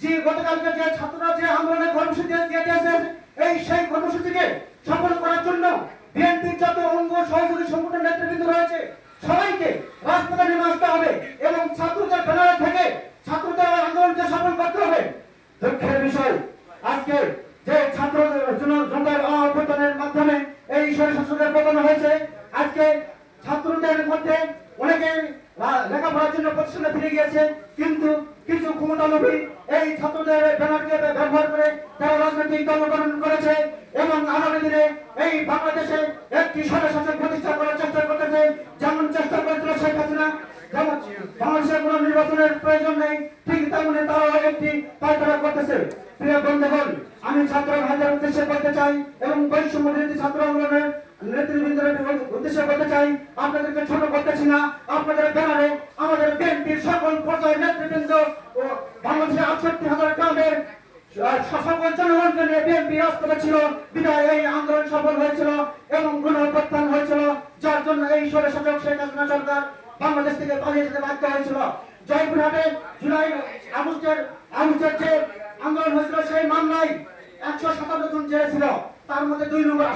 যে গতকালকে যে ছাত্ররা যে আন্দোলনের কর্মসূচি দিয়েছে এই সেই কর্মসূচিকে সফল করার জন্য বিএনপির যত অঙ্গ সহযোগী সংগঠন নেতৃবৃন্দ রয়েছে সবাইকে রাজপথে নেমে আসতে হবে এবং ছাত্রদের ব্যানারে থেকে ছাত্রদের আন্দোলনকে সফল করতে হবে। দুঃখের বিষয় আজকে যে ছাত্র জনতার অভ্যুত্থানের মাধ্যমে এই স্বৈরশাসকের পতন হয়েছে। আজকে ছাত্রদের মধ্যে অনেকে লেখাপড়ার জন্য প্রতিষ্ঠানে ফিরে গিয়েছে, কিন্তু কিছু ক্ষমতালোভী এই ছাত্রদের ব্যানারকে ব্যবহার করে তারা রাজনৈতিক দলগঠন করেছে এবং আগামী দিনে এই বাংলাদেশে একটি স্বৈরশাসন প্রতিষ্ঠা করার চেষ্টা করতেছে। যেমন চেষ্টা করেছিল শেখ হাসিনা, যেমন বাংলাদেশের কোন নির্বাচনের প্রয়োজন নেই, ঠিক তেমনি তারাও একটি পায়তারা করতেছে। প্রিয় বন্ধুগণ, আমি ছাত্র ভাইদের উদ্দেশ্যে বলতে চাই এবং বৈষম্য বিরোধী ছাত্র আন্দোলনের নেতৃবৃন্দের উদ্দেশ্যে বলতে চাই, আপনাদেরকে ছোট করতেছি না। আপনাদের ব্যানারে আমাদের বিএনপির সকল পর্যায়ের নেতৃবৃন্দ ও বাংলাদেশের ৬৮,০০০ গ্রামের সকল জনগণকে নিয়ে বিএনপি রাজপথে ছিল, বিদায় এই আন্দোলন সফল হয়েছিল এবং গণঅভ্যুত্থান হয়েছিল, যার জন্য এই স্বৈরশাসক শেখ হাসিনা সরকার বাংলাদেশ থেকে পালিয়ে যেতে বাধ্য হয়েছিল। জয়পুরহাটে জুলাই আগস্টের যে আন্দোলন হয়েছিল সেই মামলায় ১৫৭ জন জেলে ছিল, তার মধ্যে ২ নম্বর